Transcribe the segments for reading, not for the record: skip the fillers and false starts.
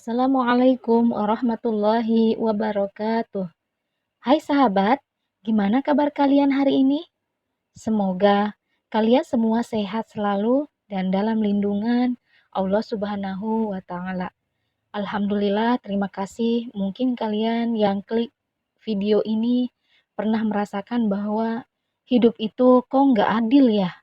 Assalamualaikum warahmatullahi wabarakatuh. Hai sahabat, gimana kabar kalian hari ini? Semoga kalian semua sehat selalu dan dalam lindungan Allah Subhanahu wa Ta'ala. Alhamdulillah, terima kasih. Mungkin kalian yang klik video ini pernah merasakan bahwa hidup itu kok nggak adil ya?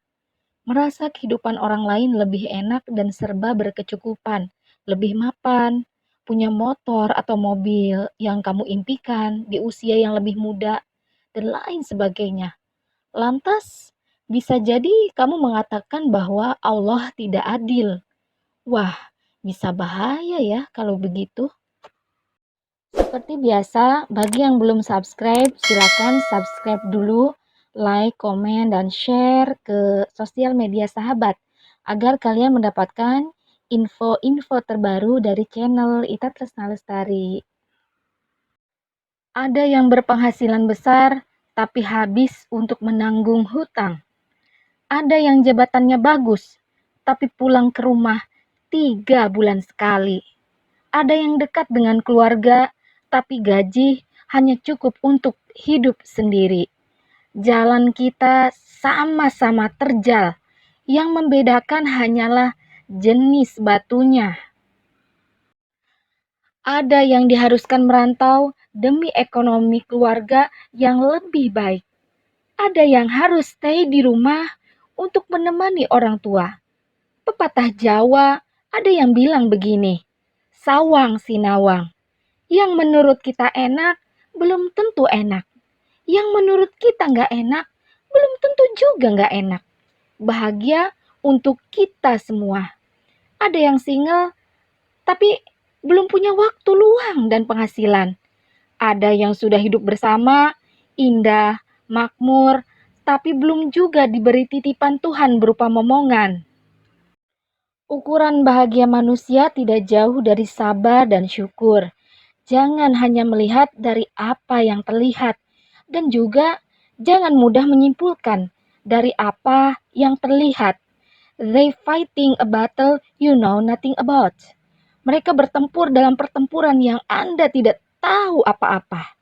Merasa kehidupan orang lain lebih enak dan serba berkecukupan, lebih mapan, punya motor atau mobil yang kamu impikan di usia yang lebih muda, dan lain sebagainya. Lantas, bisa jadi kamu mengatakan bahwa Allah tidak adil. Wah, bisa bahaya ya kalau begitu. Seperti biasa, bagi yang belum subscribe, silakan subscribe dulu, like, komen, dan share ke sosial media sahabat agar kalian mendapatkan info-info terbaru dari channel Ita Tresna Lestari. Ada yang berpenghasilan besar tapi habis untuk menanggung hutang. Ada yang jabatannya bagus tapi pulang ke rumah 3 bulan sekali. Ada yang dekat dengan keluarga, tapi gaji hanya cukup untuk hidup sendiri. Jalan kita sama-sama terjal. Yang membedakan hanyalah jenis batunya. Ada yang diharuskan merantau demi ekonomi keluarga yang lebih baik. Ada yang harus stay di rumah untuk menemani orang tua. Pepatah Jawa ada yang bilang begini, sawang sinawang. Yang menurut kita enak, belum tentu enak. Yang menurut kita nggak enak, belum tentu juga nggak enak. Bahagia untuk kita semua. Ada yang single, tapi belum punya waktu luang dan penghasilan. Ada yang sudah hidup bersama, indah, makmur, tapi belum juga diberi titipan Tuhan berupa momongan. Ukuran bahagia manusia tidak jauh dari sabar dan syukur. Jangan hanya melihat dari apa yang terlihat, dan juga jangan mudah menyimpulkan dari apa yang terlihat. They fighting a battle you know nothing about. Mereka bertempur dalam pertempuran yang Anda tidak tahu apa-apa.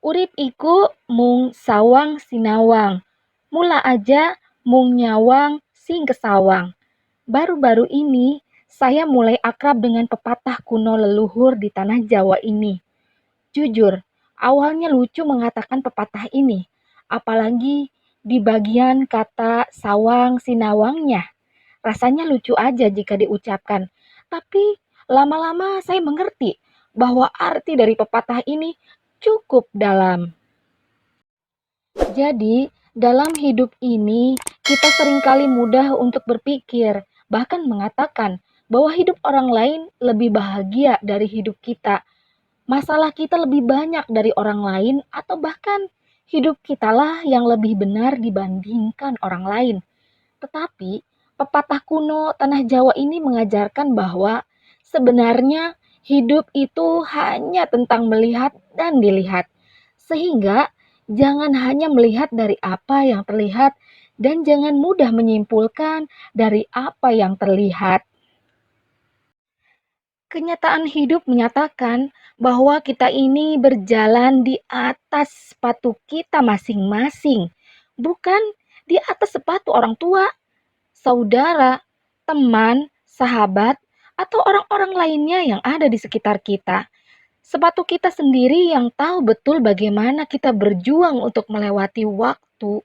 Urip iku mung sawang sinawang. Mula aja mung nyawang sing kesawang. Baru-baru ini saya mulai akrab dengan pepatah kuno leluhur di tanah Jawa ini. Jujur, awalnya lucu mengatakan pepatah ini, apalagi di bagian kata sawang sinawangnya. Rasanya lucu aja jika diucapkan, tapi lama-lama saya mengerti bahwa arti dari pepatah ini cukup dalam. Jadi, dalam hidup ini, kita seringkali mudah untuk berpikir, bahkan mengatakan bahwa hidup orang lain lebih bahagia dari hidup kita. Masalah kita lebih banyak dari orang lain atau bahkan hidup kitalah yang lebih benar dibandingkan orang lain. Tetapi pepatah kuno tanah Jawa ini mengajarkan bahwa sebenarnya hidup itu hanya tentang melihat dan dilihat. Sehingga jangan hanya melihat dari apa yang terlihat dan jangan mudah menyimpulkan dari apa yang terlihat. Kenyataan hidup menyatakan bahwa kita ini berjalan di atas sepatu kita masing-masing, bukan di atas sepatu orang tua, saudara, teman, sahabat, atau orang-orang lainnya yang ada di sekitar kita. Sepatu kita sendiri yang tahu betul bagaimana kita berjuang untuk melewati waktu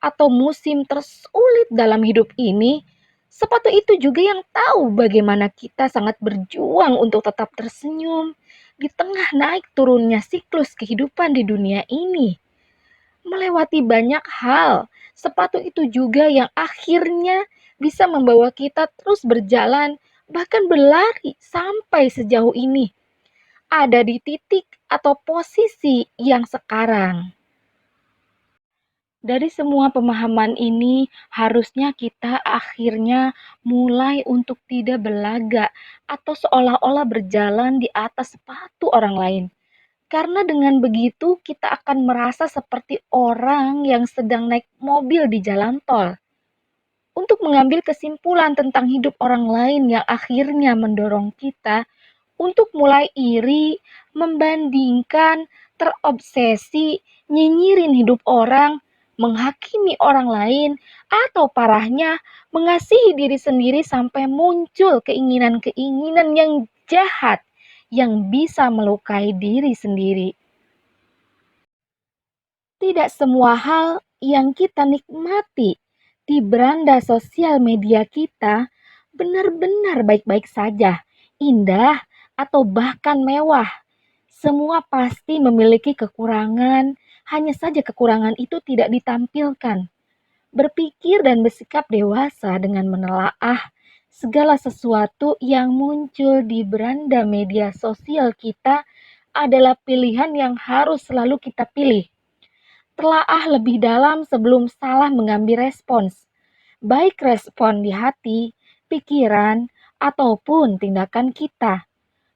atau musim tersulit dalam hidup ini. Sepatu itu juga yang tahu bagaimana kita sangat berjuang untuk tetap tersenyum di tengah naik turunnya siklus kehidupan di dunia ini. Melewati banyak hal, sepatu itu juga yang akhirnya bisa membawa kita terus berjalan, bahkan berlari sampai sejauh ini. Ada di titik atau posisi yang sekarang. Dari semua pemahaman ini, harusnya kita akhirnya mulai untuk tidak berlagak atau seolah-olah berjalan di atas sepatu orang lain. Karena dengan begitu kita akan merasa seperti orang yang sedang naik mobil di jalan tol. untuk mengambil kesimpulan tentang hidup orang lain yang akhirnya mendorong kita untuk mulai iri, membandingkan, terobsesi, nyinyirin hidup orang, menghakimi orang lain, atau parahnya mengasihi diri sendiri sampai muncul keinginan-keinginan yang jahat yang bisa melukai diri sendiri. Tidak semua hal yang kita nikmati di beranda sosial media kita benar-benar baik-baik saja, indah, atau bahkan mewah. Semua pasti memiliki kekurangan, hanya saja kekurangan itu tidak ditampilkan. Berpikir dan bersikap dewasa dengan menelaah segala sesuatu yang muncul di beranda media sosial kita adalah pilihan yang harus selalu kita pilih. Telaah lebih dalam sebelum salah mengambil respons, baik respon di hati, pikiran, ataupun tindakan kita.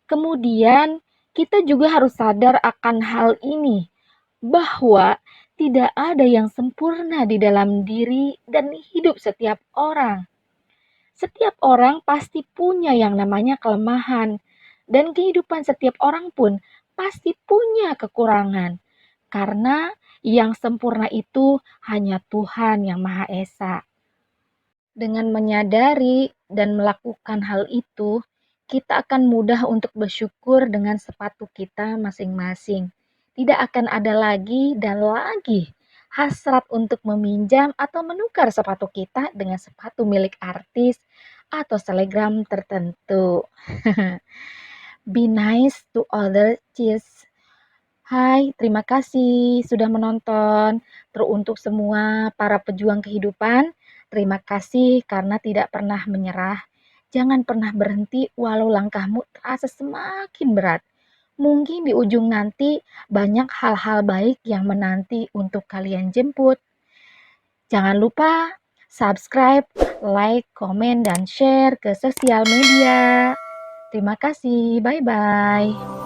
Kemudian, kita juga harus sadar akan hal ini, bahwa tidak ada yang sempurna di dalam diri dan hidup setiap orang. Setiap orang pasti punya yang namanya kelemahan, dan kehidupan setiap orang pun pasti punya kekurangan, karena yang sempurna itu hanya Tuhan yang Maha Esa. Dengan menyadari dan melakukan hal itu, kita akan mudah untuk bersyukur dengan sepatu kita masing-masing. Tidak akan ada lagi dan lagi hasrat untuk meminjam atau menukar sepatu kita dengan sepatu milik artis atau selebgram tertentu. Be nice to other cheers. Hai, terima kasih sudah menonton. Teruntuk semua para pejuang kehidupan, terima kasih karena tidak pernah menyerah. Jangan pernah berhenti walau langkahmu terasa semakin berat. Mungkin di ujung nanti banyak hal-hal baik yang menanti untuk kalian jemput. Jangan lupa subscribe, like, komen, dan share ke sosial media. Terima kasih, bye-bye.